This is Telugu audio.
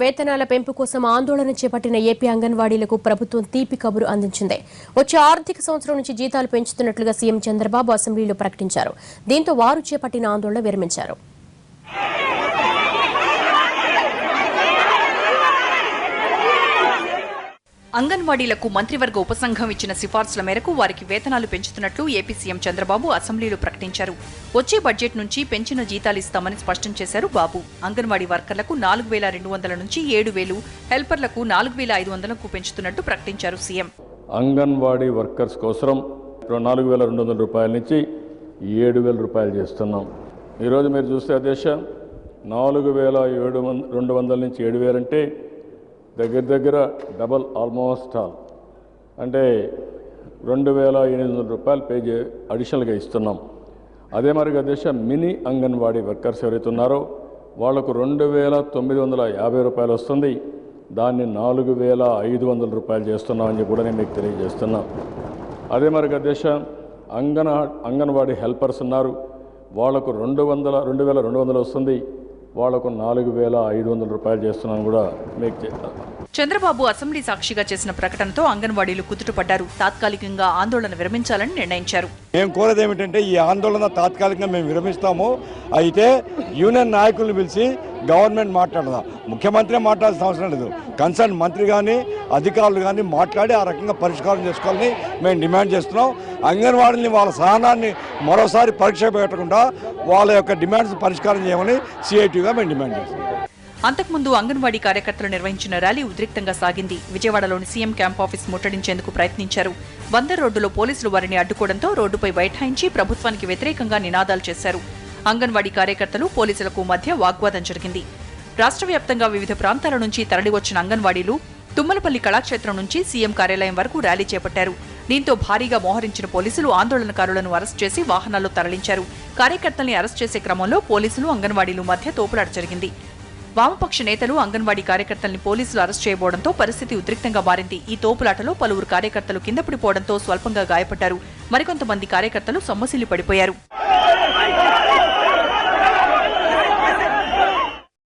వేతనాల పెంపు కోసం ఆందోళన చేపట్టిన ఏపీ అంగన్వాడీలకు ప్రభుత్వం తీపి కబురు అందించింది. వచ్చే ఆర్థిక సంవత్సరం నుంచి జీతాలు పెంచుతున్నట్లుగా సీఎం చంద్రబాబు అసెంబ్లీలో ప్రకటించారు. దీంతో వారు చేపట్టిన ఆందోళన విరమించారు. అంగన్వాడీలకు మంత్రివర్గ ఉపసంఘం ఇచ్చిన సిఫార్సుల మేరకు వారికి వేతనాలు పెంచుతున్నట్లు ఏపీ సీఎం చంద్రబాబు అసెంబ్లీలో ప్రకటించారు. వచ్చే బడ్జెట్ నుంచి పెంచిన జీతాలిస్తామని స్పష్టం చేశారు బాబు. అంగన్వాడీ వర్కర్లకు 4,200 నుంచి 7,000, హెల్పర్లకు 4,500కు పెంచుతున్నట్టు ప్రకటించారు సీఎం. అంగన్వాడీ వర్కర్స్ కోసం 4,200 రూపాయల నుంచి 7,000 రూపాయలు చేస్తున్నాం. ఈరోజు మీరు చూస్తే అధ్యక్ష 4,200 నుంచి 7,000 అంటే దగ్గర డబల్ ఆల్మోస్ట్ ఆల్ అంటే 2,800 రూపాయలు పే అడిషనల్గా ఇస్తున్నాం. అదే మరి అధ్యక్ష మినీ అంగన్వాడీ వర్కర్స్ ఎవరైతే ఉన్నారో వాళ్లకు 2,950 రూపాయలు వస్తుంది. దాన్ని 4,500 రూపాయలు చేస్తున్నామని చెప్పి కూడా నేను మీకు తెలియజేస్తున్నాం. అదే మరి అధ్యక్ష అంగన్వాడీ హెల్పర్స్ ఉన్నారు, వాళ్లకు 2,200 వస్తుంది, వాళ్లకు 4,500 రూపాయలు చేస్తున్నాను కూడా మీకు. చంద్రబాబు అసెంబ్లీ సాక్షిగా చేసిన ప్రకటనతో అంగన్వాడీలు కుదుటపడ్డారు. తాత్కాలికంగా ఆందోళన విరమించాలని నిర్ణయించారు. మేము కోరేది ఏమిటంటే ఈ ఆందోళన తాత్కాలికంగా మేము విరమిస్తాము. అయితే యూనియన్ నాయకులను పిలిచి గవర్నమెంట్ మాట్లాడదా, ముఖ్యమంత్రి మాట్లాడాల్సిన అవసరం లేదు. కన్సర్న్ మంత్రి కానీ అధికారులు కానీ మాట్లాడి ఆ రకంగా పరిష్కారం చేసుకోవాలని మేము డిమాండ్ చేస్తున్నాం. అంగన్వాడీని వాళ్ళ సహనాన్ని మరోసారి పరీక్ష పెట్టకుండా వాళ్ళ యొక్క డిమాండ్స్ పరిష్కారం చేయమని సిఐటిగా మేము డిమాండ్ చేస్తున్నాం. అంతకుముందు అంగన్వాడీ కార్యకర్తలు నిర్వహించిన ర్యాలీ ఉద్రిక్తంగా సాగింది. విజయవాడలోని సీఎం క్యాంప్ ఆఫీస్ ముట్టడించేందుకు ప్రయత్నించారు. బందర్ రోడ్డులో పోలీసులు వారిని అడ్డుకోవడంతో రోడ్డుపై బైఠాయించి ప్రభుత్వానికి వ్యతిరేకంగా నినాదాలు చేశారు. అంగన్వాడీ కార్యకర్తలు పోలీసులకు మధ్య వాగ్వాదం జరిగింది. రాష్ట్ర వ్యాప్తంగా వివిధ ప్రాంతాల నుంచి తరలివచ్చిన అంగన్వాడీలు తుమ్మలపల్లి కళాక్షేత్రం నుంచి సీఎం కార్యాలయం వరకు ర్యాలీ చేపట్టారు. దీంతో భారీగా మోహరించిన పోలీసులు ఆందోళనకారులను అరెస్ట్ చేసి వాహనాల్లో తరలించారు. కార్యకర్తల్ని అరెస్ట్ చేసే క్రమంలో పోలీసులు అంగన్వాడీలు మధ్య తోపులాట జరిగింది. వామపక్ష నేతలు అంగన్వాడీ కార్యకర్తల్ని పోలీసులు అరెస్ట్ చేయబోవడంతో పరిస్థితి ఉద్రిక్తంగా మారింది. ఈ తోపులాటలో పలువురు కార్యకర్తలు కింద పడిపోవడంతో స్వల్పంగా గాయపడ్డారు. మరికొంతమంది కార్యకర్తలు సొమ్మసిల్లి పడిపోయారు.